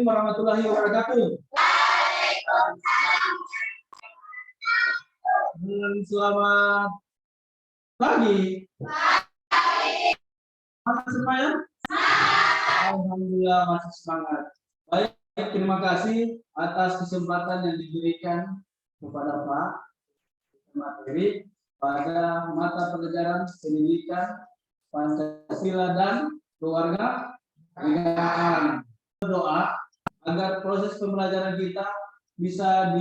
warahmatullahi wabarakatuh. Selamat pagi. Semangat semua ya? Alhamdulillah masih semangat. Baik, terima kasih atas kesempatan yang diberikan kepada Pak materi pada mata pelajaran pendidikan Pancasila dan keluarga negaraan. Berdoa agar proses pembelajaran kita bisa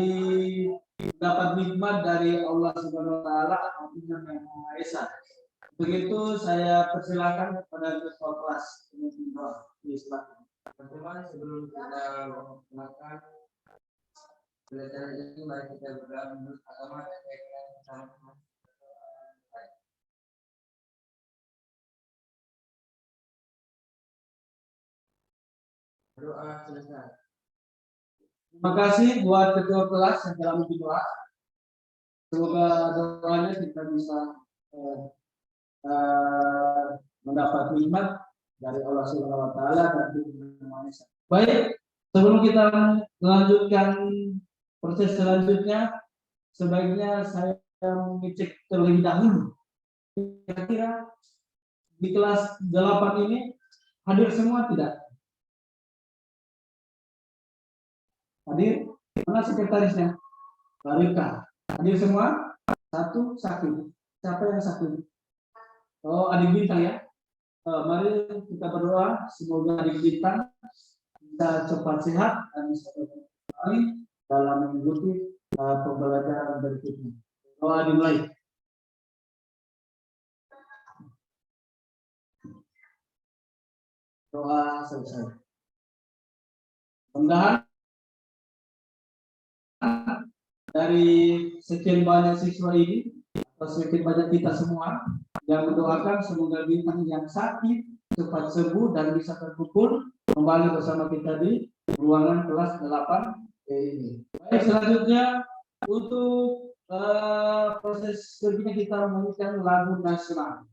dapat nikmat dari Allah Subhanahu wa taala yang Maha Esa. Begitu saya persilakan kepada ketua kelas untuk berdoa. Silakan. Teman-teman, sebelum kita melakukan pelajaran ini, mari kita berdoa menurut agama dan keyakinan bersama-sama. Doa selesai. Terima kasih buat ketua kelas yang telah berdoa. Semoga doanya kita bisa mendapat nikmat dari Allah Subhanahu wa taala dan Maha Esa. Baik, sebelum kita melanjutkan proses selanjutnya, sebaiknya saya mengecek terlebih dahulu. Kira-kira di kelas 8 ini hadir semua tidak? Hadir? Mana sekretarisnya? Barika. Hadir semua? Satu sakit. Siapa yang sakit? Oh, adik bintang ya. Mari kita berdoa semoga adik bintang bisa cepat sehat dan bisa kembali dalam mengikuti pembelajaran berikutnya. Doa dimulai. Doa selesai. Mudah-mudahan dari sekian banyak siswa ini atau sekian banyak kita semua yang mendoakan semoga bintang yang sakit cepat sembuh dan bisa terkumpul kembali bersama kita di ruangan kelas 8 ini. Baik, selanjutnya untuk proses berikutnya kita menyanyikan lagu nasional.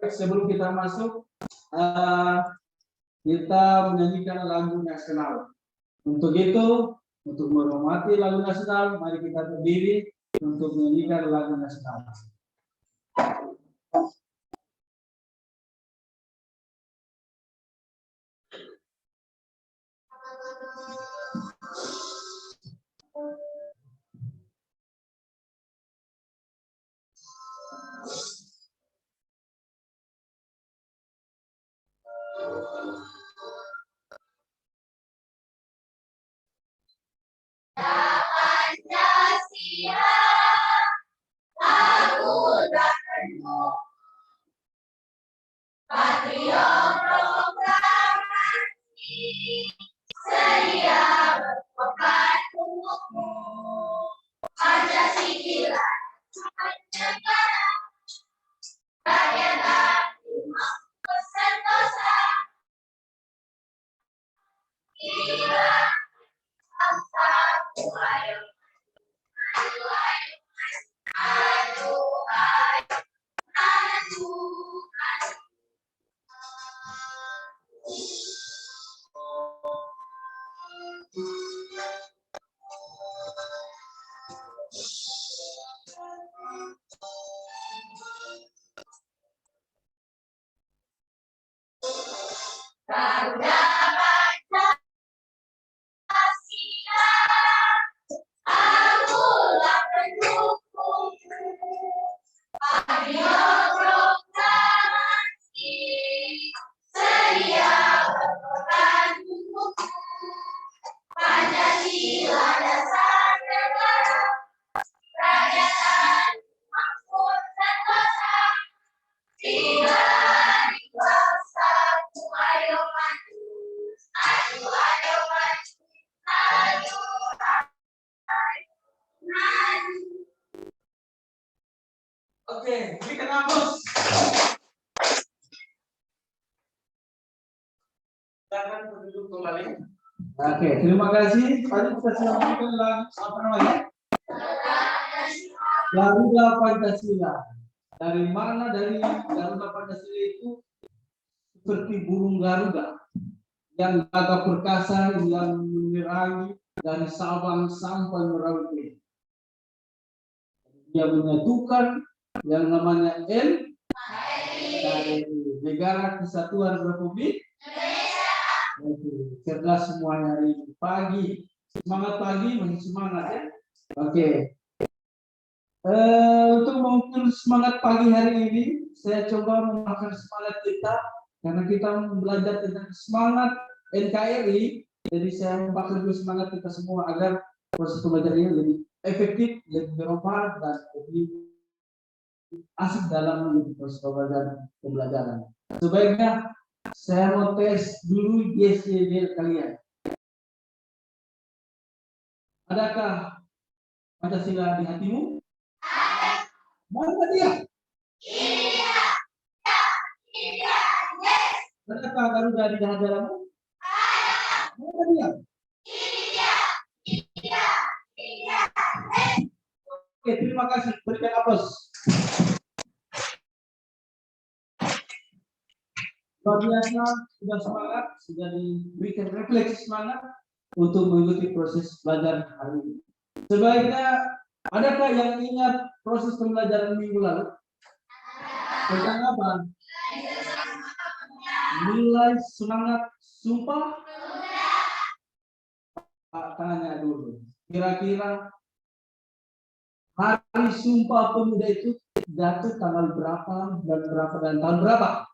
Sebelum kita masuk, kita menyanyikan lagu nasional. Untuk itu, untuk menghormati lagu nasional, mari kita berdiri untuk menyanyikan lagu nasional. Pancasila, aku tak penuh, patriot proklamasi, sedia berkorban untukmu. Pancasila, negara, rakyat dan bersentosa. Bila bangsaku ayo, ayo, ayo, ayo, maju, maju. Garuda Pancasila, akulah pendukungmu. Patriot proklamasi, sedia berkorban untukmu. Pancasila dasar negara, rakyat dan makmur sentosa. Bila bangsaku ayo maju, ayo, ayo maju, ayo, ayo, maju. Oke, berikan aplaus. Silakan berduduk kembali. Oke, terima kasih. Tadi kita sudah lagu apa namanya? Garuda Pancasila. Dari mana? Dari Garuda Pancasila itu seperti burung Garuda yang gagah perkasa, yang menerangi dari Sabang sampai Merauke. Dia menyatukan yang namanya Negara Kesatuan Republik Indonesia. Cerdas semuanya hari ini. Pagi, semangat pagi, masih semangat ya. Oke. Untuk mengukur semangat pagi hari ini, saya coba memakan semangat kita karena kita belajar tentang semangat NKRI. Jadi saya membakar dulu semangat kita semua agar proses pembelajaran ini lebih efektif, lebih bermanfaat dan lebih asik dalam proses pembelajaran. Sebaiknya saya mau tes dulu YSL kalian. Adakah Pancasila di hatimu? Mana dia? Adakah Garuda di hadapanmu? Mana dia? Oke, terima kasih. Berikan aplaus. Luar biasa, sudah semangat, sudah diberikan refleksi semangat untuk mengikuti proses belajar hari ini. Sebaiknya, adakah yang ingat proses pembelajaran minggu lalu? Tentang apa? Nilai semangat sumpah? Tangannya dulu. Kira-kira hari Sumpah Pemuda itu jatuh tanggal berapa dan tahun berapa?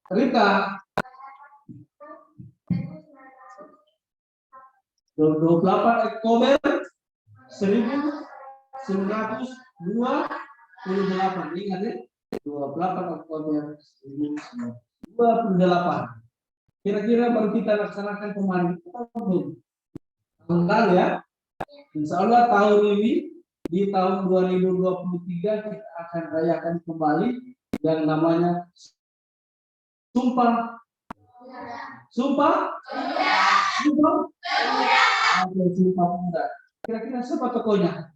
Rita, 28 Oktober 1928. Ingat ya? 28 Oktober 1928. Kira-kira baru kita laksanakan kemarin belum? Tahun ya. Insya Allah tahun ini di tahun 2023 kita akan rayakan kembali yang namanya Sumpah Pemuda. Kira-kira siapa tokohnya?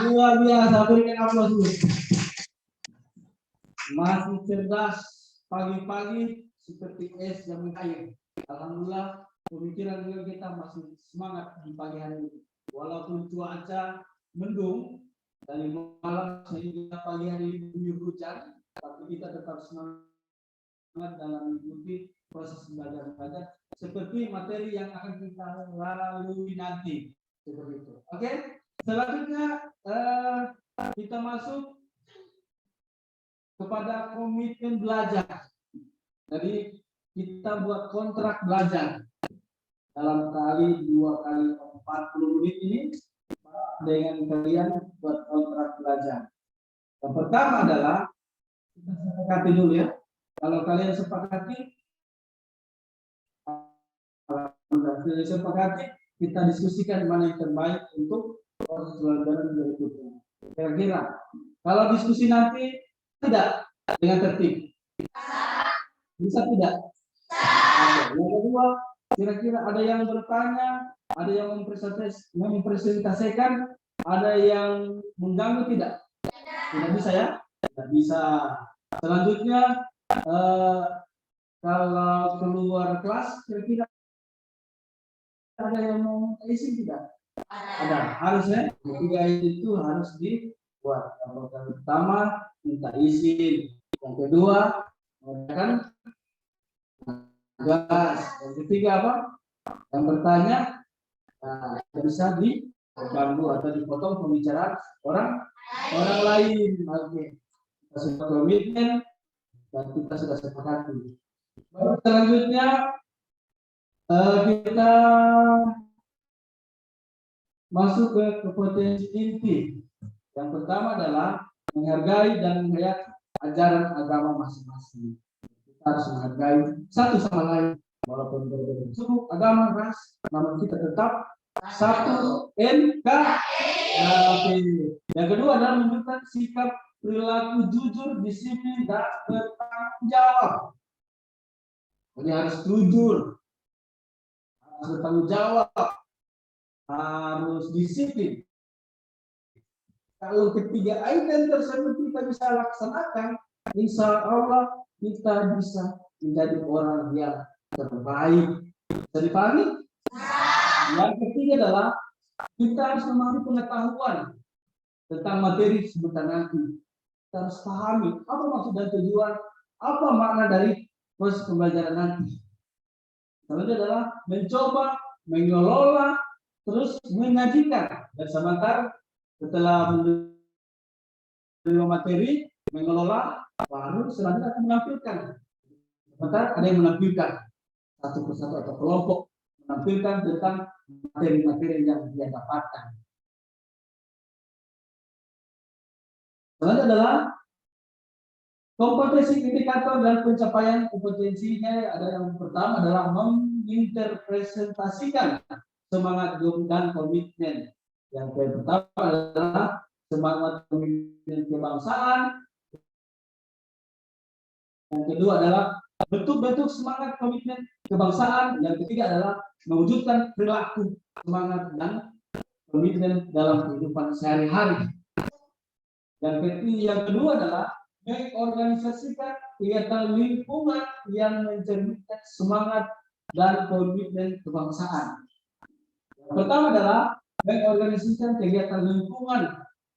Luar biasa, berikan aplaus dulu. Masih cerdas, pagi-pagi seperti es yang mengalir. Alhamdulillah, pemikiran kita masih semangat di pagi hari ini. Walaupun cuaca mendung dari malam sehingga pagi hari ini diguyur hujan, tapi kita tetap semangat dalam mengikuti proses belajar seperti materi yang akan kita lalui nanti. Seperti itu. Oke, selanjutnya kita masuk kepada komitmen belajar. Jadi kita buat kontrak belajar dalam kali 2 kali 40 menit ini dengan kalian buat kontrak belajar. Yang pertama adalah kita sepakati dulu ya. Kalau kalian sepakati, kita diskusikan mana yang terbaik untuk proses pembelajaran berikutnya. Kira-kira kalau diskusi nanti tidak dengan tertib, bisa tidak? Yang kedua, kira-kira ada yang bertanya, ada yang mempresentasikan, ada yang mengganggu tidak? Tidak bisa ya? Tidak bisa. Selanjutnya, kalau keluar kelas, kira-kira ada yang mau isi tidak? Ada. Harusnya ketiga itu harus dibuat. Yang pertama minta izin, yang kedua kan gas, yang ketiga apa? Yang bertanya bisa diganggu atau dipotong pembicaraan orang lain. Oke, kita sudah komitmen dan kita sudah sepakati. Baru selanjutnya kita masuk ke kompetensi inti. Yang pertama adalah menghargai dan melihat ajaran agama masing-masing. Kita harus menghargai satu sama lain, walaupun berbeda suku, agama, ras, namun kita tetap satu NKRI. Yang kedua adalah menunjukkan sikap perilaku jujur, disiplin, dan bertanggung jawab. Jadi harus jujur, harus bertanggung jawab, harus disiplin. Kalau ketiga item tersebut kita bisa laksanakan, insya Allah kita bisa menjadi orang yang terbaik. Bisa dipahami? Yang ketiga adalah kita harus memahami pengetahuan tentang materi sebentar nanti. Kita harus pahami apa maksud dan tujuan, apa makna dari proses pembelajaran nanti. Selanjutnya adalah mencoba, mengelola, terus menyajikan. Dan sebentar setelah menerima materi, mengelola, baru selanjutnya akan menampilkan. Sebentar ada yang menampilkan satu persatu atau kelompok, menampilkan tentang materi-materi yang dia dapatkan. Selanjutnya adalah kompetensi indikator dan pencapaian kompetensinya. Ada yang pertama adalah menginterpresentasikan semangat dan komitmen. Yang pertama adalah semangat komitmen kebangsaan. Yang kedua adalah bentuk-bentuk semangat komitmen kebangsaan. Yang ketiga adalah mewujudkan perilaku semangat dan komitmen dalam kehidupan sehari-hari. Yang kedua adalah mengorganisasikan kegiatan lingkungan yang mencerminkan semangat dan komitmen kebangsaan. Yang pertama adalah mengorganisasikan kegiatan lingkungan.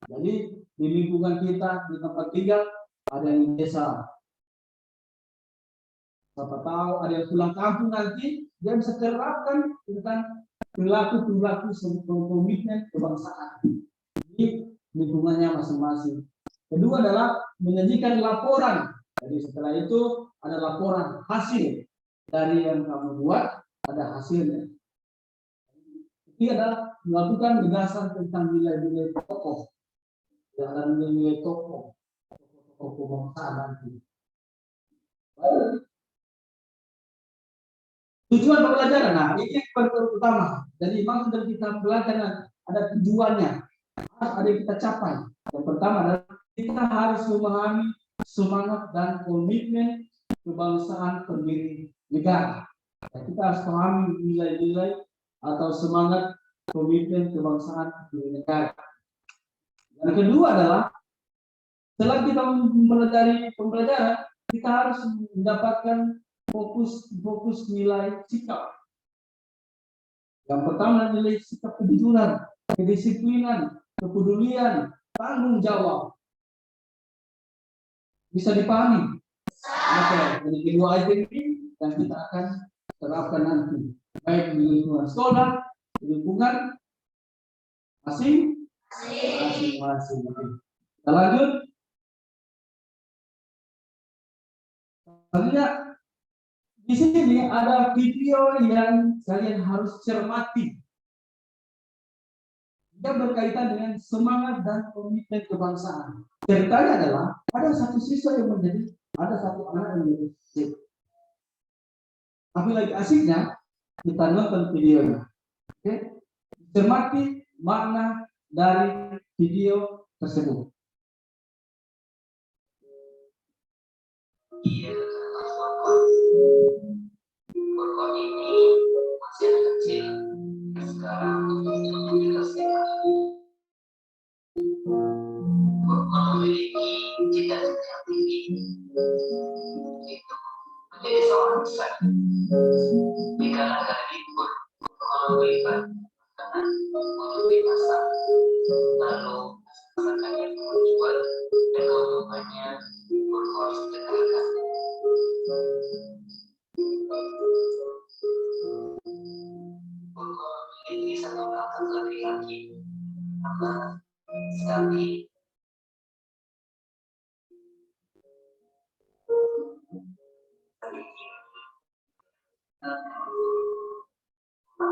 Jadi di lingkungan kita, di tempat tinggal, ada yang di desa. Siapa tahu ada yang pulang kampung nanti, dia bisa terapkan tentang perilaku-perilaku komitmen kebangsaan di lingkungannya masing-masing. Kedua adalah menyajikan laporan. Jadi setelah itu ada laporan hasil dari yang kamu buat, ada hasilnya. Ketiga adalah melakukan gagasan tentang nilai-nilai pokok. Ada nilai-nilai pokok kebangsaan nanti. Tujuan pembelajaran, nah ini yang pertama. Jadi maksud dari kita belajar ada tujuannya, ada yang kita capai. Yang pertama adalah kita harus memahami semangat dan komitmen kebangsaan pendiri negara. Nah, kita harus pahami nilai-nilai atau semangat komitmen kebangsaan pendiri negara. Yang kedua adalah setelah kita mempelajari pembelajaran, kita harus mendapatkan fokus nilai sikap. Yang pertama nilai sikap kejujuran, kedisiplinan, kepedulian, tanggung jawab. Bisa dipahami? Oke, jadi kedua item ini yang kita akan terapkan nanti, baik di lingkungan sekolah, di lingkungan masing-masing. Kita lanjut. Selanjutnya di sini ada video yang kalian harus cermati. Dia berkaitan dengan semangat dan komitmen kebangsaan. Ceritanya adalah ada satu siswa yang menjadi, ada satu anak yang menjadi siswa. Tapi lagi asiknya kita nonton videonya. Oke, cermati makna dari video tersebut. Korban ini masih anak kecil, sekarang korban memiliki cita-cita yang tinggi, itu menjadi seorang besar. Di kalangan hari libur, memberikan makanan untuk dimasak, lalu masakannya dijual dan keuntungannya berkuas sederhana. Memiliki satu kakak laki-laki, anak sekali.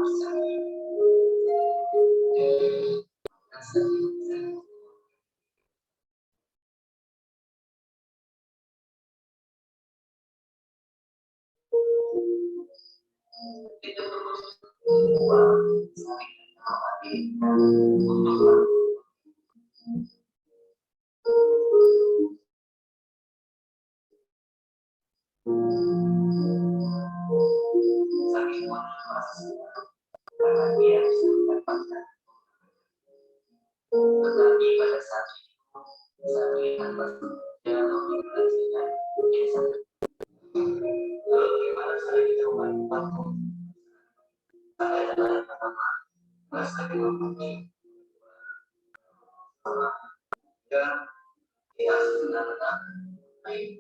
Saking mendapatkan. Tetapi pada saat itu saya melihat dia mengaplikasikan jadi satu. Lalu bagaimana cara kita membantu? Saya adalah pertama merasa dimengerti dan tidak benar-benar baik.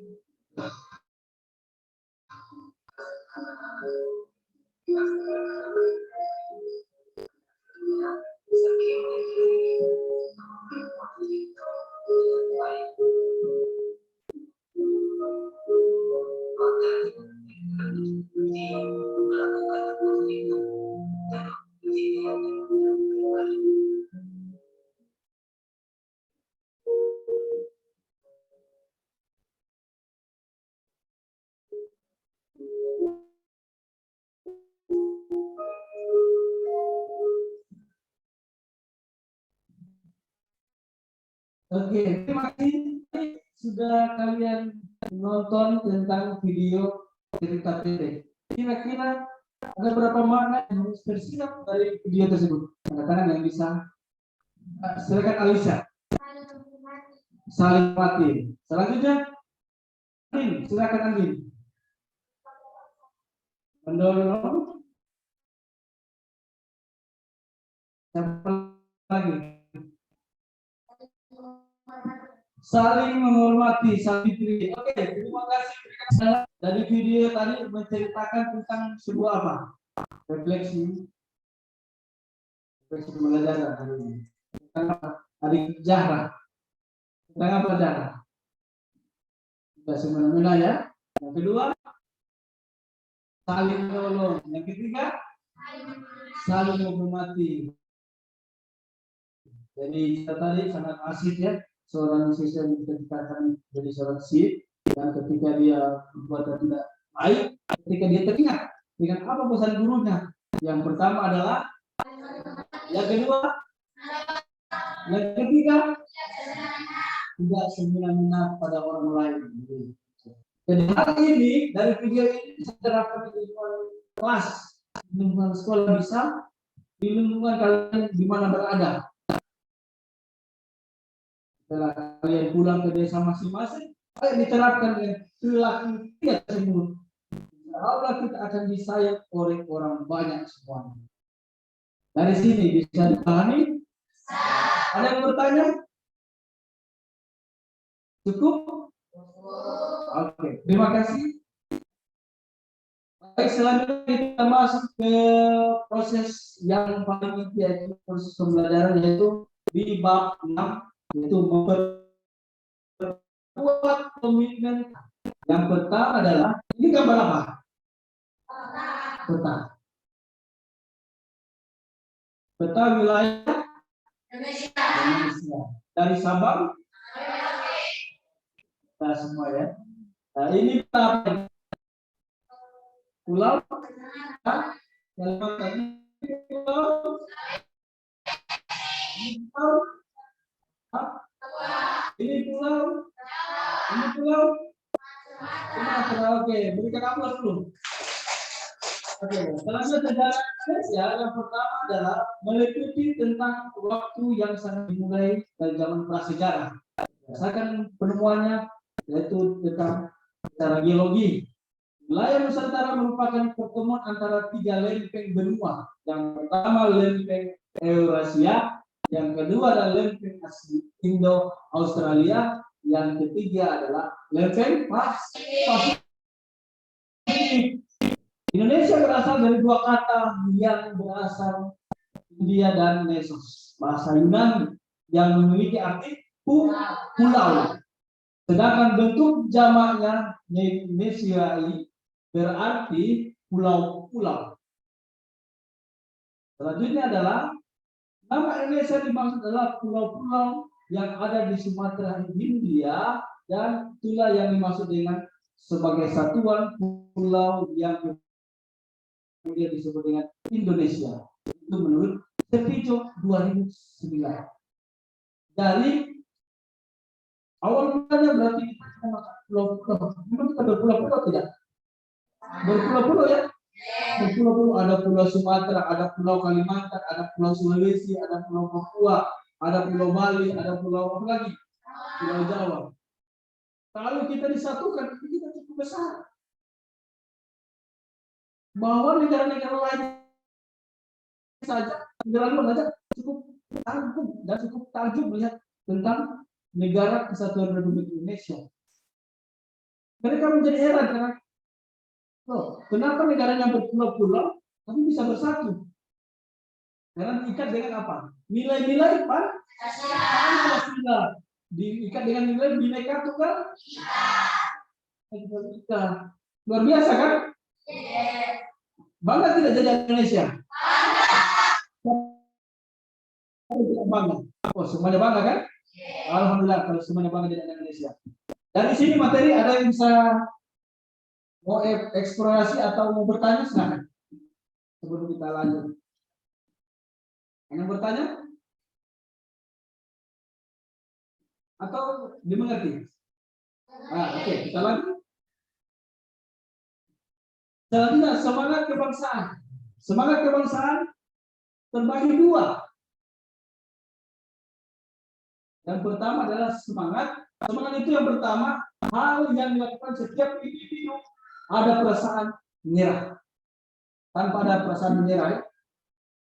Oke, terima kasih sudah kalian menonton tentang video cerita pendek. Kira-kira ada berapa makna yang harus tersirat dari video tersebut? Tanda-tanda yang bisa. Silakan Alisa. Saling mati. Selanjutnya, Andin, silakan Andin. Mendorong. Siapa lagi? Saling menghormati, saling diri. Oke, terima kasih. Dari video tadi menceritakan tentang sebuah apa? Refleksi pembelajaran hari ini. Tentang apa? Hari Zahra. Tentang apa Zahra? Sudah semena-mena ya. Yang kedua, saling menolong. Yang ketiga, saling menghormati. Jadi kita tadi sangat asik ya. Seorang siswa yang kita dikatakan jadi seorang siswa dan ketika dia berbuat tidak baik, ketika dia teringat dengan apa pesan gurunya. Yang pertama adalah, yang kedua, yang ketiga, tidak semena-mena pada orang lain. Jadi hari ini dari video ini bisa terapkan di lingkungan kelas, lingkungan sekolah bisa, di lingkungan kalian di mana berada. Setelah kalian pulang ke desa masing-masing, ayo diterapkan dengan perilaku tidak tersebut. Allah kita akan disayang oleh orang banyak semuanya. Dari sini bisa dipahami? Ada yang bertanya? Cukup? Oke, terima kasih. Baik, selanjutnya kita masuk ke proses yang paling inti, yaitu proses pembelajaran, yaitu di bab 6, yaitu memperkuat komitmen. Yang pertama adalah, ini gambar apa? Peta. Peta wilayah Indonesia. Dari Sabang, kita semua ya. Nah, ini peta pulau, Kalimantan pulau, ini pulau, ini pulau, Sumatera. Oke, berikan aplaus dulu. Oke, selanjutnya ya, yang pertama adalah meliputi tentang waktu yang sangat dimulai dari zaman prasejarah. Berdasarkan penemuannya yaitu tentang secara geologi. Wilayah Nusantara merupakan pertemuan antara 3 lempeng benua. Yang pertama lempeng Eurasia, yang kedua adalah lempeng Indo-Australia, yang ketiga adalah lempeng Pasifik. Indonesia berasal dari 2 kata yang berasal India dan Nesos, bahasa Yunani yang memiliki arti pulau. Sedangkan bentuk jamaknya Nesiai berarti pulau-pulau. Selanjutnya adalah nama Indonesia dimaksud adalah pulau-pulau yang ada di Sumatera Hindia, dan itulah yang dimaksud dengan sebagai satuan pulau yang kemudian disebut dengan Indonesia. Itu menurut Sepijo 2009. Dari awal mulanya berarti kita makan pulau-pulau. Memang kita berpulau-pulau tidak? Berpulau-pulau ya? Pulau-pulau, ada Pulau Sumatera, ada Pulau Kalimantan, ada Pulau Sulawesi, ada Pulau Papua, ada Pulau Bali, ada Pulau apa lagi? Pulau Jawa. Kalau kita disatukan, kita cukup besar. Bahwa negara-negara lain saja, negara luar saja cukup takjub dan cukup takjub melihat tentang negara kesatuan Republik Indonesia. Mereka menjadi heran karena kenapa negaranya berpulau-pulau tapi bisa bersatu? Karena diikat dengan apa? Nilai-nilai Pancasila. Diikat dengan nilai Bhinneka Tunggal Ika. Luar biasa kan? Bangga tidak jadi Indonesia? Bangga. Oh, semuanya bangga kan? Alhamdulillah kalau semuanya bangga jadi Indonesia. Dan di sini materi ada yang bisa mau eksplorasi atau mau bertanya silakan. Sebelum kita lanjut. Ada yang bertanya? Atau dimengerti? Oke, kita lanjut. Selanjutnya semangat kebangsaan. Semangat kebangsaan terbagi dua. Yang pertama adalah semangat itu yang pertama, hal yang dilakukan setiap individu ada perasaan menyerah. Tanpa ada perasaan menyerah.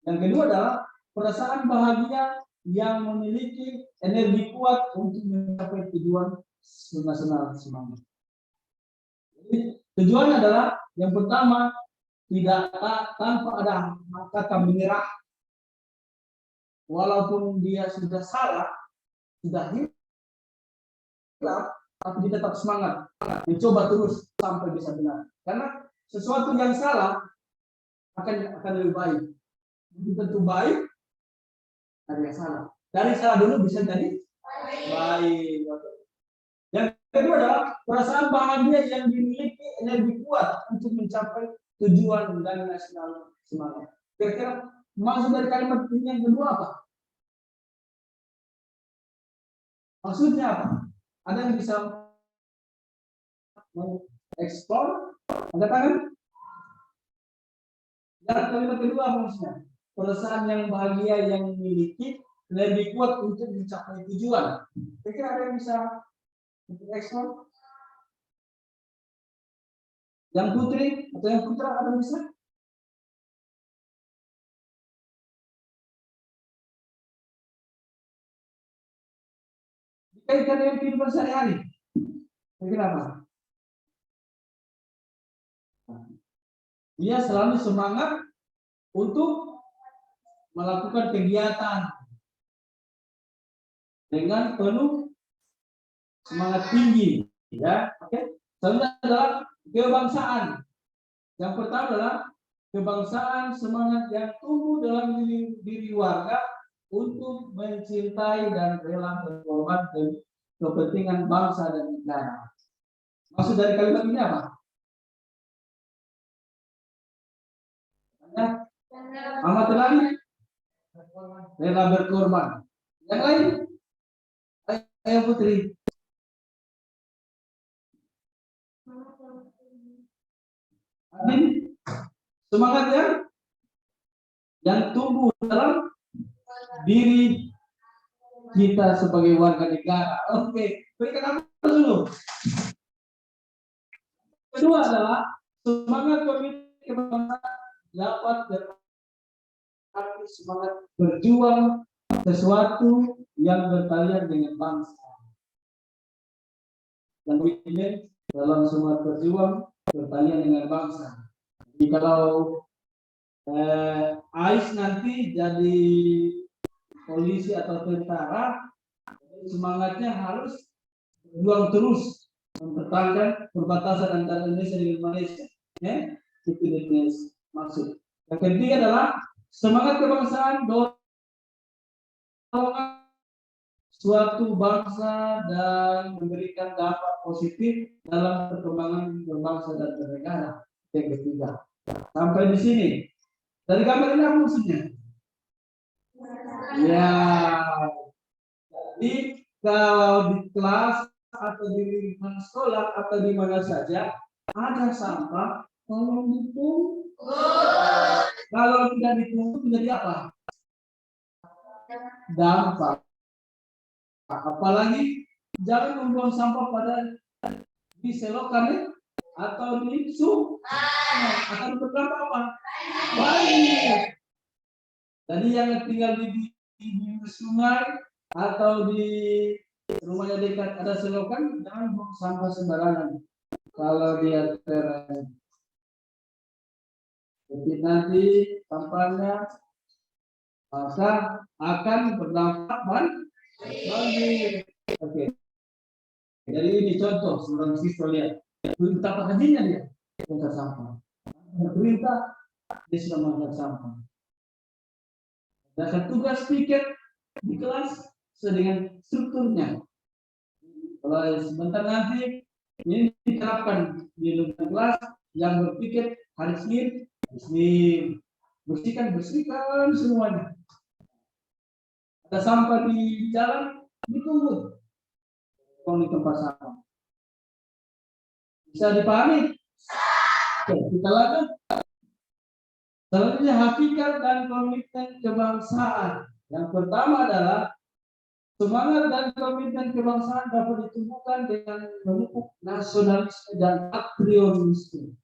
Yang kedua adalah perasaan bahagia yang memiliki energi kuat untuk mencapai tujuan nasional semangat. Jadi, tujuannya adalah yang pertama tidak tanpa ada kata menyerah, walaupun dia sudah salah, sudah hilang, tapi dia tetap semangat, mencoba terus sampai bisa benar. Karena sesuatu yang salah akan lebih baik. Itu tentu baik, ada yang salah. Dari salah dulu bisa jadi baik. Yang kedua adalah perasaan bahagia yang dimiliki energi kuat untuk mencapai tujuan dan nasional semangat. Kira-kira maksud dari kalimat ini yang kedua apa? Maksudnya apa? Ada yang bisa mengeksplor? Angkat tangan. Dan kalimat kedua maksudnya perasaan yang bahagia yang memiliki lebih kuat untuk mencapai tujuan. Kira-kira ada yang bisa mengeksplor? Yang putri atau yang putra ada yang bisa? Dikaitkan dengan kehidupan sehari-hari. Kira-kira apa? Dia selalu semangat untuk melakukan kegiatan dengan penuh semangat tinggi, ya. Oke. Selanjutnya adalah kebangsaan. Yang pertama adalah kebangsaan, semangat yang tumbuh dalam diri warga untuk mencintai dan rela berkorban demi kepentingan bangsa dan negara. Maksud dari kalimat ini apa? Amat lagi rela berkorban. Yang lain, ayo putri. Adin, semangat yang tumbuh dalam diri kita sebagai warga negara. Oke, berikan apa dulu? Kedua adalah semangat pemilik kebangsaan dapat berarti semangat berjuang sesuatu yang bertalian dengan bangsa. Dan ini dalam semangat berjuang bertalian dengan bangsa. Jadi kalau Ais nanti jadi polisi atau tentara, semangatnya harus berjuang terus mempertahankan perbatasan antara Indonesia dengan Malaysia. Ya, itu definisi maksud. Yang ketiga adalah semangat kebangsaan dorongan suatu bangsa dan memberikan dampak positif dalam perkembangan berbangsa dan bernegara. Yang ketiga. Sampai di sini. Dari gambar ini apa maksudnya? Ya, jadi kalau di kelas atau di lingkungan sekolah atau di mana saja ada sampah, Kalau dipungut, kalau tidak dipungut menjadi apa? Dampak. Apalagi jangan membuang sampah pada di selokan ya, atau di sungai akan berdampak apa? Banjir. Jadi yang tinggal di sungai atau di rumahnya dekat ada selokan, jangan buang sampah sembarangan. Kalau dia teren, jadi nanti sampahnya maka akan berdampak banjir. Oke. Jadi ini contoh seorang siswa lihat. Perintah pengajiannya dia angkat sampah. Perintah dia sudah mengangkat sampah. Dan tugas pikir di kelas sesuai dengan strukturnya. Kalau sebentar nanti ini diterapkan di lingkungan kelas yang berpikir hari Senin, bersihkan semuanya. Ada sampah di jalan, dipungut. Di tempat sampah. Bisa dipahami? Oke, kita lanjut. Selanjutnya hakikat dan komitmen kebangsaan. Yang pertama adalah semangat dan komitmen kebangsaan dapat ditumbuhkan dengan memupuk nasionalisme dan patriotisme.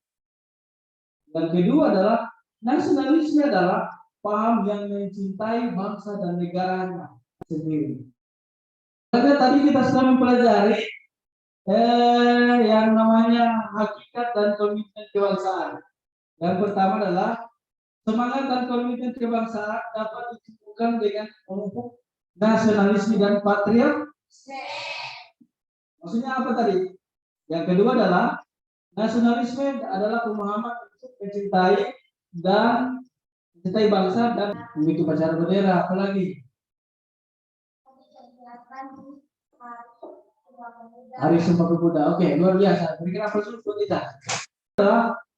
Yang kedua adalah nasionalisme adalah paham yang mencintai bangsa dan negaranya sendiri. Karena tadi kita sudah mempelajari yang namanya hakikat dan komitmen kebangsaan. Yang pertama adalah semangat dan komitmen kebangsaan dapat ditumbuhkan dengan memupuk nasionalisme dan patriotisme. Maksudnya apa tadi? Yang kedua adalah nasionalisme adalah pemahaman untuk mencintai bangsa dan begitu upacara bendera. Apalagi Hari Sumpah Pemuda. Oke, luar biasa. Berikan apa untuk kita?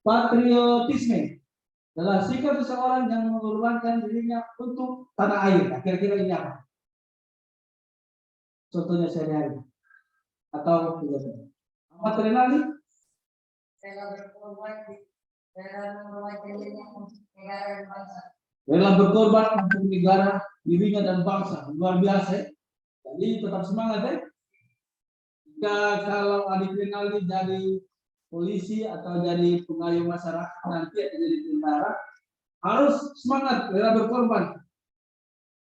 Patriotisme adalah sikap seseorang yang mengorbankan dirinya untuk tanah air. Nah, kira-kira ini apa? Contohnya sehari-hari atau tidak? Apa terkenal? Rela berkorban untuk negara, dirinya dan bangsa. Luar biasa. Jadi tetap semangat ya. Jika kalau adik Rinaldi jadi polisi atau jadi pengayuh masyarakat nanti akan jadi tentara, harus semangat, rela berkorban.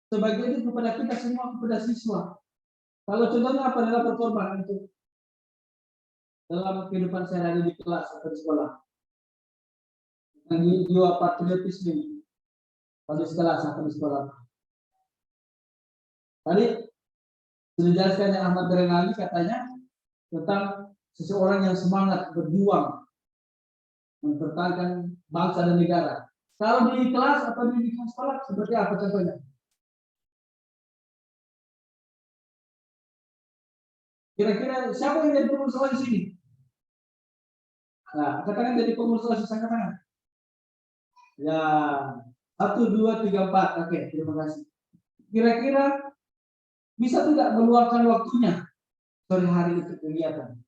Sebagai itu kepada kita semua, kepada siswa. Kalau contohnya apa, rela berkorban untuk dalam kehidupan sehari-hari di kelas atau di sekolah. Yang jiwa patriotisme pada di kelas atau di sekolah. Tadi sudah dijelaskan Ahmad Rinaldi katanya tentang seseorang yang semangat berjuang mempertahankan bangsa dan negara. Kalau di kelas atau di sekolah seperti apa contohnya? Kira-kira siapa yang jadi pengurus di sini? Nah, katakan jadi pengurus OSIS angkat tangan. Ya, 1, 2, 3, 4. Oke, terima kasih. Kira-kira bisa tidak meluangkan waktunya sore hari itu kegiatan?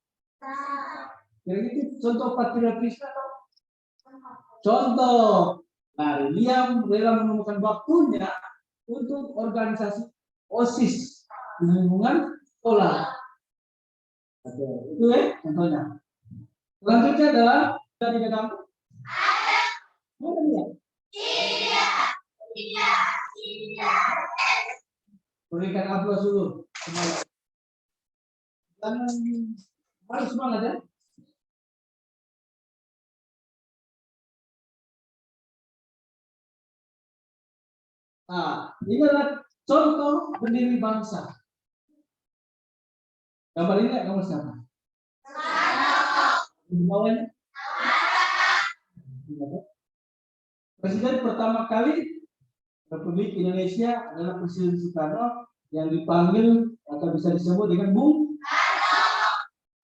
Kira-kira contoh patriotisme atau contoh. Nah, dia rela menemukan waktunya untuk organisasi OSIS di lingkungan sekolah. Oke, itu ya contohnya. Selanjutnya adalah tadi kata tidak. Berikan aplaus dulu. Dan harus semangat ya. Nah, ini adalah contoh pendiri bangsa. Gambar ini kamu siapa? Presiden pertama kali Republik Indonesia adalah Presiden Soekarno yang dipanggil atau bisa disebut dengan Bung Karno.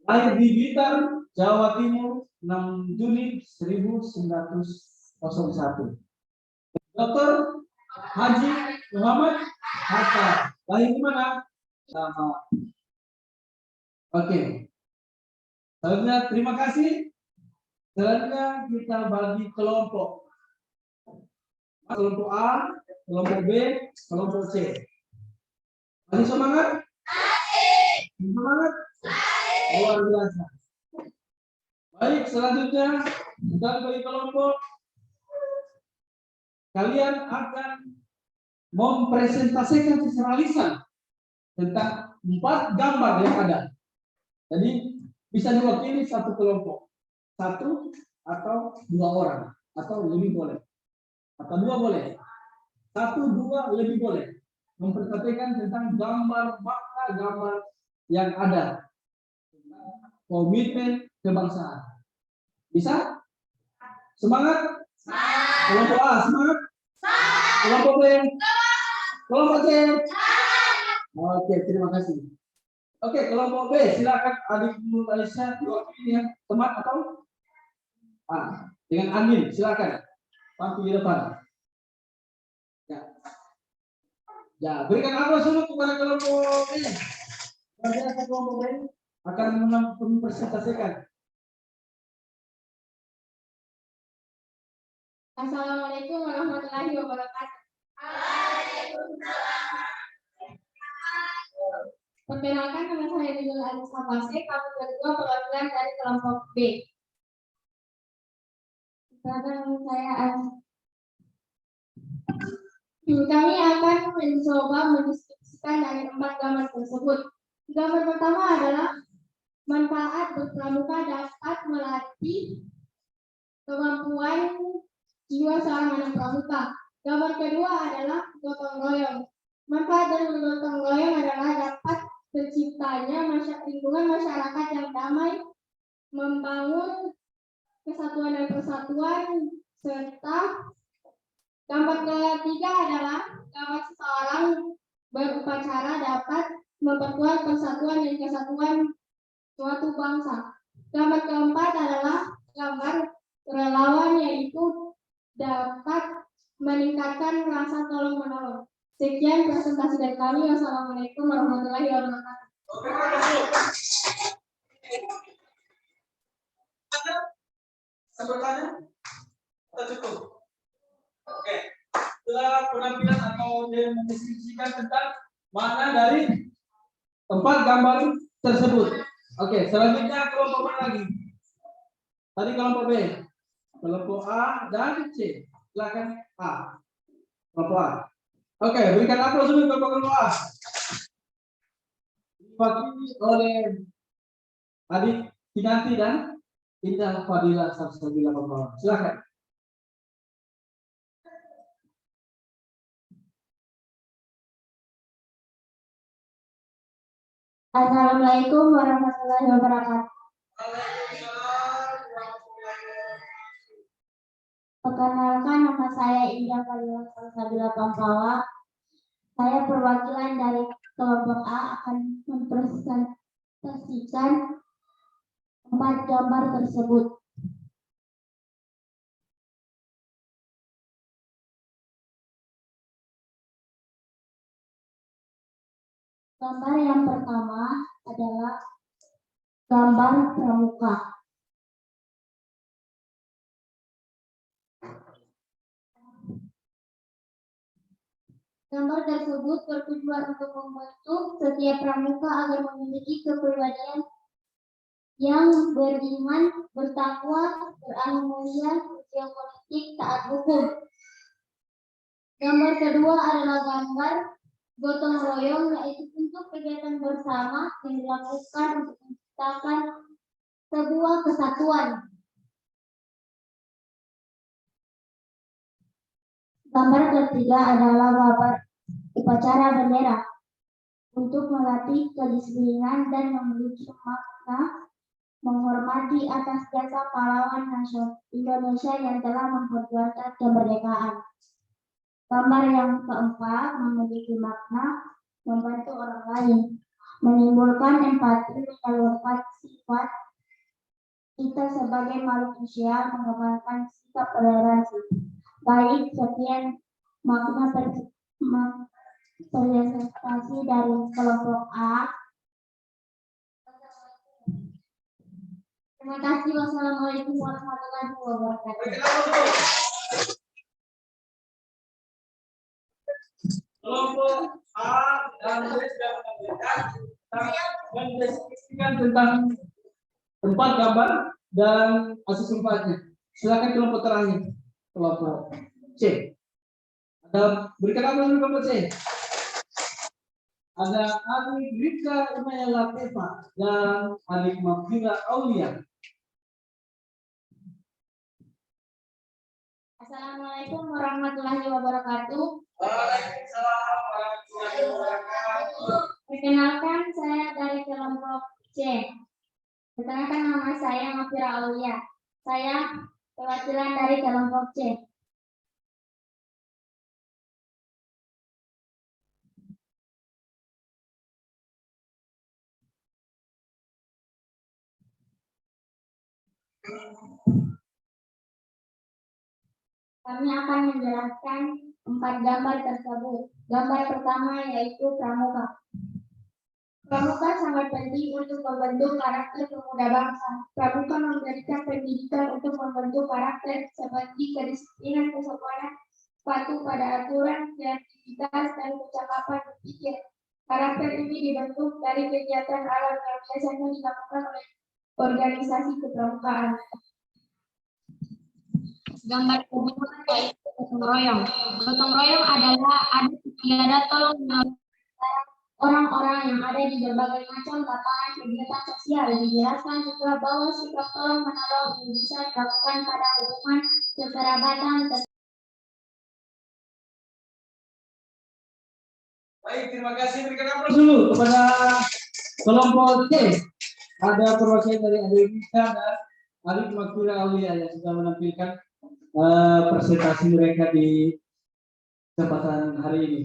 Lahir di Blitar, Jawa Timur, 6 Juni 1901. Dr. Haji Muhammad Hatta. Lahir di mana? Sama. Oke. Selanjutnya, terima kasih. Selanjutnya kita bagi kelompok. Kelompok A, kelompok B, kelompok C. Masih semangat? Semangat? Luar biasa. Baik, selanjutnya kita bagi kelompok. Kalian akan mempresentasikan secara lisan tentang 4 gambar yang ada. Jadi bisa diwakili satu kelompok, 1 atau 2 orang, atau lebih boleh, atau 2 boleh, 1, 2 lebih boleh. Mempresentasikan tentang gambar makna gambar yang ada, komitmen kebangsaan. Bisa? Semangat? Kelompok A semangat? Kelompok B? Kelompok C? Oke, terima kasih. Oke, kelompok B, silakan adik Alicia diwakili yang teman atau dengan Amin, silakan tampil di depan. Ya, berikan aplaus dulu kepada kelompok B. Biasa kelompok B akan mempresentasikan. Assalamualaikum warahmatullahi wabarakatuh. Perkenalkan, nama saya Nidul Alisa Fase, kami berdua perwakilan dari kelompok B. Sekarang kami akan mencoba mendiskusikan dari 4 gambar tersebut. Gambar pertama adalah manfaat berpramuka dapat melatih kemampuan jiwa seorang anak pramuka. Gambar kedua adalah gotong royong. Manfaat dari bergotong royong adalah dapat terciptanya lingkungan masyarakat yang damai, membangun kesatuan dan persatuan, serta gambar ketiga adalah gambar seseorang berupacara dapat memperkuat persatuan dan kesatuan suatu bangsa. Gambar keempat adalah gambar relawan, yaitu dapat meningkatkan rasa tolong menolong. Sekian presentasi dari kami. Wassalamualaikum warahmatullahi wabarakatuh. Bertanya? Atau cukup? Oke. Setelah penampilan atau mendeskripsikan tentang makna dari 4 gambar tersebut. Oke, selanjutnya kelompok mana lagi? Tadi kelompok B, kelompok A dan C. Silakan A. Kelompok A. Oke, berikan aplaus dulu untuk kelompok A. Diwakili oleh adik Kinanti dan Indah Fadila Sabsabila Pembawa. Silakan. Assalamualaikum warahmatullahi wabarakatuh. Perkenalkan, nama saya Indah Fadila Sabsabila Pembawa. Saya perwakilan dari kelompok A akan mempresentasikan 4 gambar tersebut. Gambar yang pertama adalah gambar pramuka. Gambar tersebut bertujuan untuk membentuk setiap pramuka agar memiliki kepribadian yang beriman, bertakwa, berakhlak mulia, usia politik, taat hukum. Gambar kedua adalah gambar gotong royong, yaitu untuk kegiatan bersama yang dilakukan untuk menciptakan sebuah kesatuan. Gambar ketiga adalah gambar upacara bendera untuk melatih kedisiplinan dan memiliki makna menghormati atas jasa pahlawan nasional Indonesia yang telah memperjuangkan kemerdekaan. Gambar yang keempat memiliki makna membantu orang lain, menimbulkan empati, menyalurkan sifat kita sebagai makhluk sosial, mengembangkan sikap toleransi. Baik, sekian makna presentasi dari kelompok A. Terima kasih. Wassalamualaikum warahmatullahi wabarakatuh. Kelompok A dan B sudah mendeskripsikan tentang tempat gambar dan asis tempatnya. Silakan kelompok terakhir, kelompok C. Ada berikan apa dulu kelompok C? Ada adik Rika Umaya Latifa dan adik Mafira Aulia. Assalamualaikum warahmatullahi wabarakatuh. Waalaikumsalam warahmatullahi wabarakatuh. Perkenalkan, saya dari kelompok C. Perkenalkan, nama saya Mafira Aulia. Saya perwakilan dari kelompok C. Kami akan menjelaskan 4 gambar tersebut. Gambar pertama yaitu pramuka. Pramuka sangat penting untuk membentuk karakter pemuda bangsa. Pramuka memberikan pendidikan untuk membentuk karakter seperti kedisiplinan, kesopanan, patuh pada aturan, kreativitas, dan kecakapan berpikir. Karakter ini dibentuk dari kegiatan alam yang biasanya dilakukan oleh organisasi kepramukaan. Gambar kedua yaitu gotong royong. Gotong royong adalah adat tolong menolong orang-orang yang ada di berbagai macam lapangan kegiatan sosial. Dijelaskan juga bahwa sikap tolong menolong bisa dilakukan pada hubungan kekerabatan. Baik, terima kasih. Berikan aplaus dulu kepada kelompok C. Ada perwakilan dari adik Rika dan adik Mafira Aulia yang sudah menampilkan presentasi mereka di kesempatan hari ini.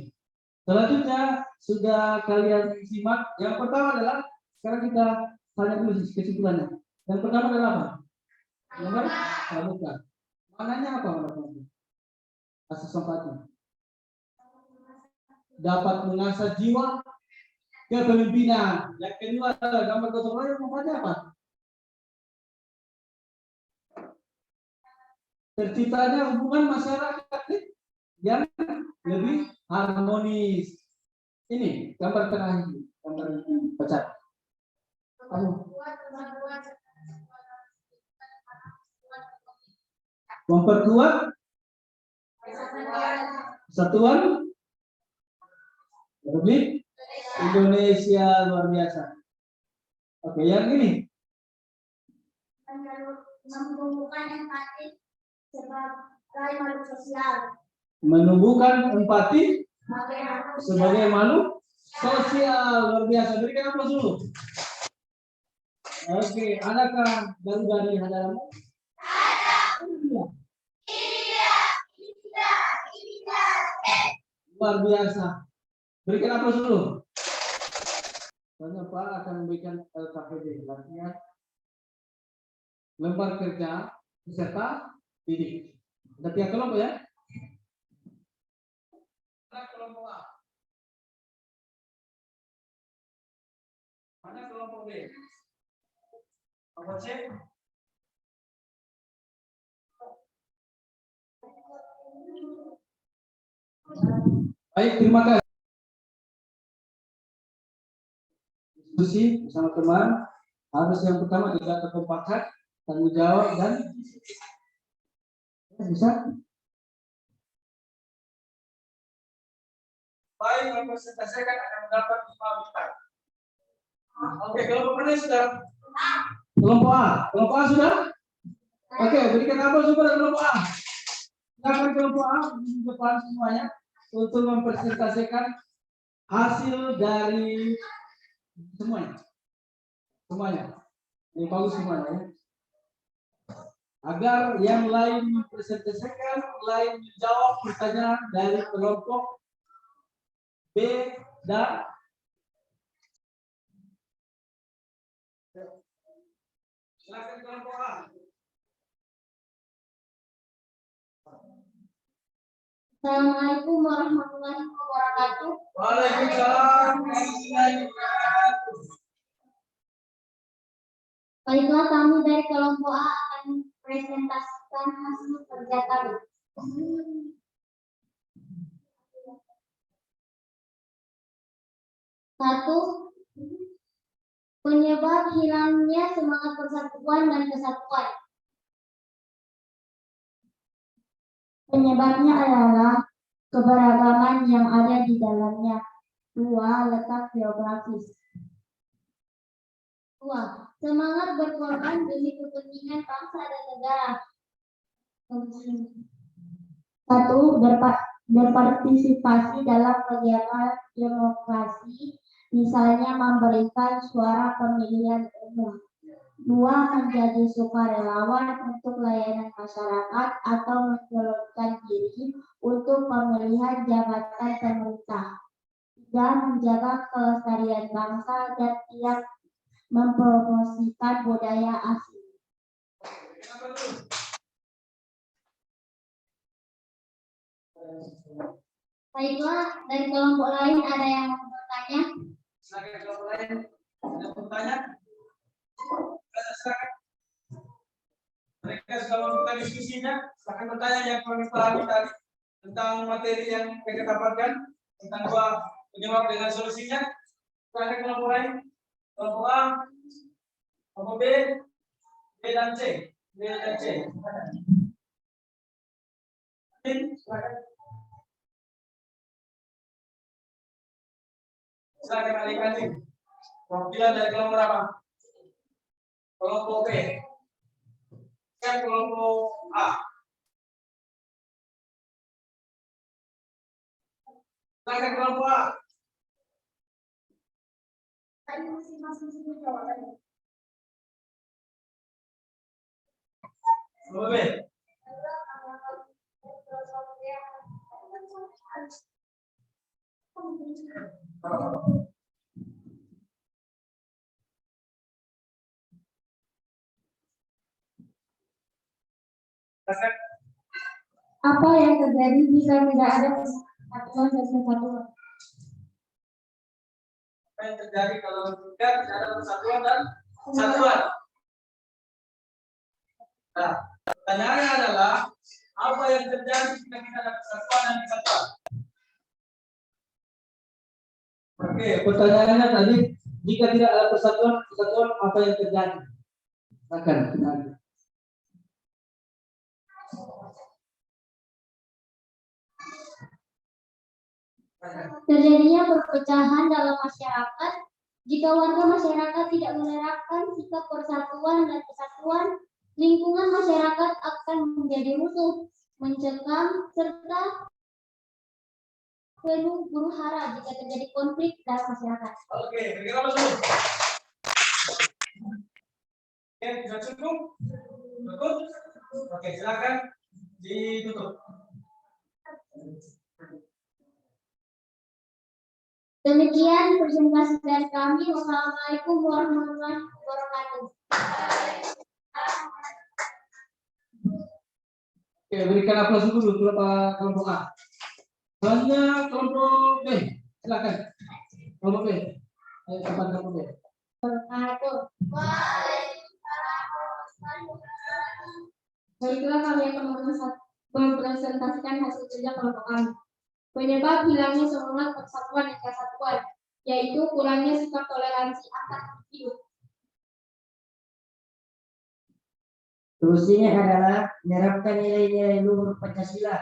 Selanjutnya sudah kalian simak. Yang pertama adalah sekarang kita tanya dulu kesimpulannya. Yang pertama adalah apa? Gambar pramuka. Maknanya apa menurut? Asas tempatnya. Dapat mengasah jiwa kepemimpinan. Yang kedua adalah gambar gotong royong. Maknanya apa? Terciptanya hubungan masyarakat yang lebih harmonis. Ini gambar terakhir, gambar pecat. Memperkuat kesatuan Republik Indonesia luar biasa. Oke, yang ini Menumbuhkan empati sebagai makhluk sosial. menumbuhkan empati sebagai makhluk sosial luar biasa. Berikan aplaus dulu. Oke, adakah baru dari hadapanmu? Luar biasa. Berikan aplaus dulu. Soalnya Pak akan memberikan LKPD, latihan lembar kerja peserta didik. Ada tiap kelompok ya? Mana kelompok A? Mana kelompok B? Kelompok C? Baik, terima kasih. Diskusi bersama teman. Harus yang pertama juga kekompakan, tanggung jawab dan bisa. Baik, mempresentasikan akan mendapat 5 bintang. Oke, kelompok mana sudah? Kelompok A. Kelompok A sudah? Oke, berikan apa kepada kelompok A. Silakan kelompok A di depan semuanya untuk mempresentasikan hasil dari semuanya. Ini bagus semuanya ya. Agar yang lain mempresentasikan, lain menjawab pertanyaan dari kelompok B dan silakan kelompok A. Assalamualaikum warahmatullahi wabarakatuh. Waalaikumsalam warahmatullahi wabarakatuh. Baiklah, kami dari kelompok A akan presentasikan hasil kerja kami. Satu, penyebab hilangnya semangat persatuan dan kesatuan. Penyebabnya adalah keberagaman yang ada di dalamnya. 2. Letak geografis. 2. Semangat berkorban demi kepentingan bangsa dan negara. 1. Berpartisipasi dalam kegiatan demokrasi, misalnya memberikan suara pemilihan umum. 2. Menjadi sukarelawan untuk layanan masyarakat atau mencalonkan diri untuk pemilihan jabatan pemerintah. 3. Menjaga kelestarian bangsa dan tidak mempromosikan budaya asing. Baiklah, dari kelompok lain ada yang mau bertanya? Silakan kelompok lain. Ada bertanya? Silakan. Mereka sudah membuka diskusinya. Silakan bertanya yang kami pahami tadi tentang materi yang mereka dapatkan tentang dua penyebab dengan solusinya. Silakan kelompok lain. Kelompok A, kelompok B, B dan C. B dan C. Silakan. Silakan adik-adik. Perwakilan dari kelompok apa? Kelompok B. Yang kelompok A. Silakan kelompok A. Kelompok B. Apa yang terjadi jika tidak ada persatuan dan kesatuan? Apa yang terjadi kalau tidak ada persatuan dan kesatuan? Nah, pertanyaannya adalah apa yang terjadi jika kita ada persatuan dan kesatuan? Oke, pertanyaannya tadi jika tidak ada persatuan, kesatuan apa yang terjadi? Silakan. Terjadinya perpecahan dalam masyarakat jika warga masyarakat tidak menerapkan sikap persatuan dan kesatuan. Lingkungan masyarakat akan menjadi musuh, mencekam, serta penuh huru-hara jika terjadi konflik dalam masyarakat. Oke, kira-kira masuk. Oke, sudah cukup? Cukup? Oke, silakan ditutup. Demikian presentasi dari kami. Wassalamualaikum warahmatullahi wabarakatuh. Oke, berikan aplaus dulu kelompok A. Selanjutnya kelompok B. Silakan. Kelompok B. Ayo cepat kelompok B. Baiklah, kami akan mempresentasikan hasil kerja kelompok kami. Penyebab hilangnya semangat persatuan dan kesatuan, yaitu kurangnya sikap toleransi antar individu. Solusinya adalah menerapkan nilai-nilai luhur Pancasila.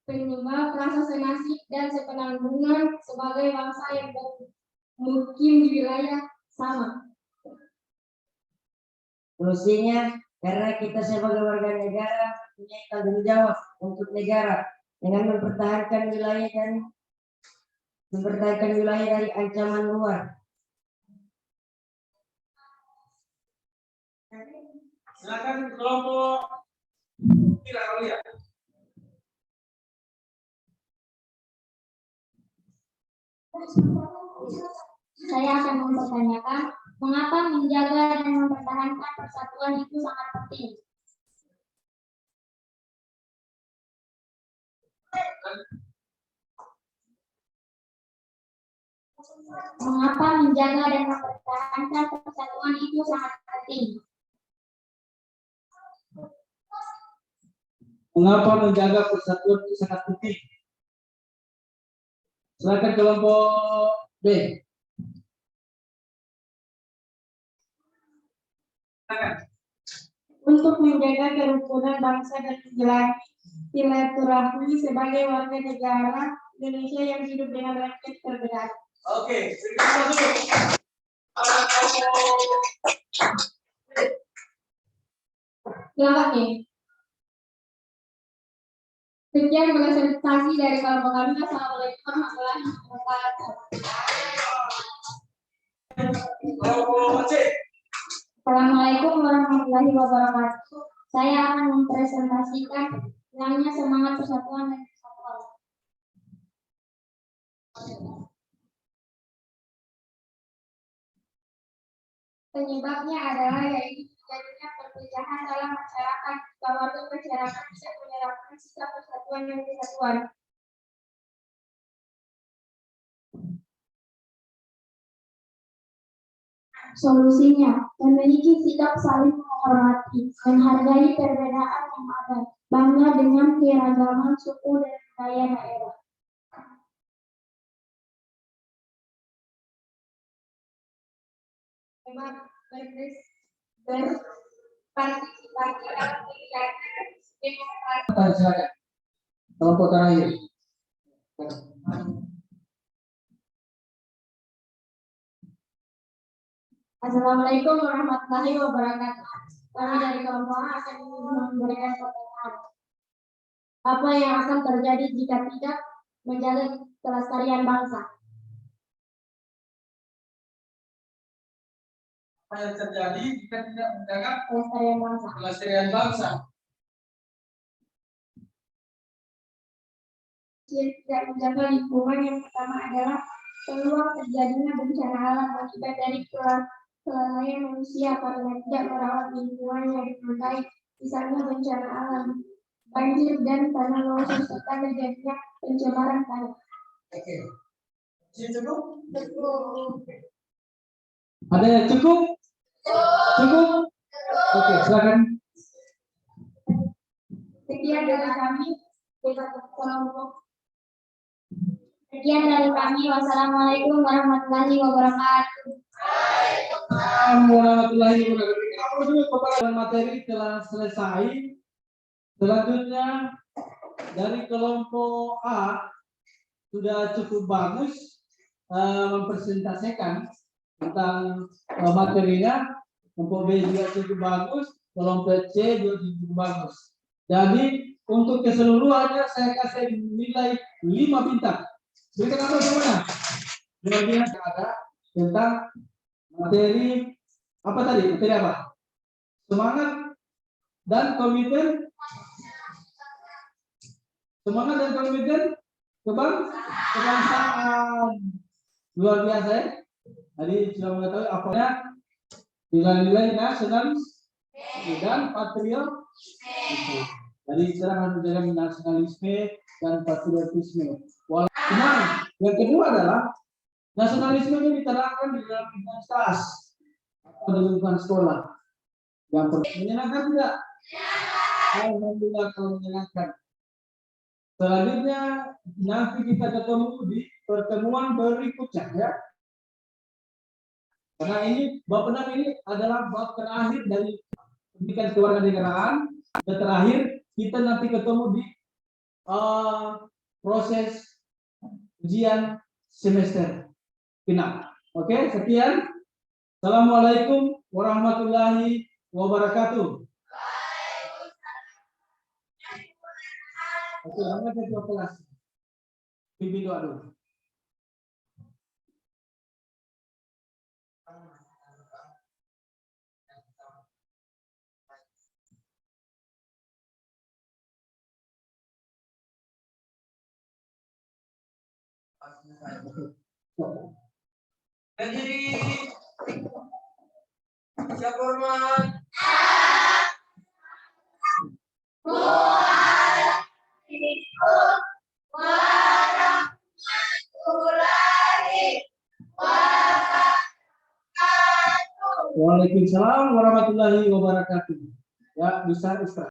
Penyebab rasa senasib dan sepenanggungan sebagai bangsa yang bermukim di wilayah sama. Solusinya karena kita sebagai warga negara punya tanggung jawab untuk negara dengan mempertahankan wilayah dari ancaman luar. Silakan kelompok tidak lihat. Saya akan mempertanyakan mengapa menjaga dan mempertahankan persatuan itu sangat penting. Mengapa menjaga dan mempertahankan persatuan itu sangat penting? Mengapa menjaga persatuan itu sangat penting? Silakan kelompok B. Untuk menjaga kerukunan bangsa dan menjalani silaturahmi sebagai warga negara Indonesia yang hidup dengan rakyat terberat. Oke, terima kasih. Silakan nih. Sekian presentasi dari kelompok kami. Assalamualaikum warahmatullahi wabarakatuh. Kelompok C. Assalamualaikum warahmatullahi wabarakatuh. Saya akan mempresentasikan nilainya semangat persatuan dan kesatuan. Penyebabnya adalah yaitu terjadinya perpecahan dalam masyarakat. Keluarga masyarakat bisa menyerapkan sikap persatuan dan kesatuan. Solusinya, memiliki sikap saling menghormati, menghargai perbedaan yang ada, bangga dengan keragaman suku dan budaya daerah. Memang berpartisipasi dalam kegiatan demokrasi. Silakan. Kelompok terakhir. Assalamualaikum warahmatullahi wabarakatuh. Kami dari kelompok A akan memberikan pertanyaan. Apa yang akan terjadi jika tidak menjaga kelestarian bangsa? Apa yang terjadi jika tidak menjaga Kelestarian bangsa. kelestarian bangsa? Jika tidak menjaga lingkungan, yang pertama adalah peluang terjadinya bencana alam akibat dari kelalaian manusia karena tidak merawat lingkungan yang dengan baik, misalnya bencana alam, banjir dan tanah longsor serta terjadinya pencemaran tanah. Oke. Cukup? Cukup. Ada yang cukup? Cukup? Oke, silakan. Sekian dari kami. Sekian dari kami. Wassalamualaikum warahmatullahi wabarakatuh. Warahmatullahi wabarakatuh. Pembahasan materi telah selesai. Selanjutnya dari kelompok A sudah cukup bagus mempresentasikan tentang materinya. Kelompok B juga cukup bagus, kelompok C juga cukup bagus. Jadi untuk keseluruhannya saya kasih nilai 5 bintang. Berikan apa semuanya? Kemudian ada tentang materi apa tadi? Materi apa? Semangat dan komitmen. Semangat dan komitmen kebangsaan. Luar biasa ya. Tadi sudah mengetahui apanya nilai-nilai nasionalis dan patriotisme. Jadi sekarang harus menjaga nasionalisme dan patriotisme. Cuman yang kedua adalah nasionalisme ini diterapkan di dalam universitas atau di lingkungan sekolah. Yang menyenangkan tidak? Alhamdulillah kalau menyenangkan. Selanjutnya nanti kita ketemu di pertemuan berikutnya ya. Karena ini bab 6 ini adalah bab terakhir dari pendidikan kewarganegaraan. Dan terakhir kita nanti ketemu di proses ujian semester final. Oke, sekian. Assalamualaikum warahmatullahi wabarakatuh. Oke, nama ketua kelas. Bibi doa dulu. Berdiri. Siap hormat. Waalaikumsalam warahmatullahi wabarakatuh. Waalaikumsalam warahmatullahi wabarakatuh. Ya, bisa istirahat.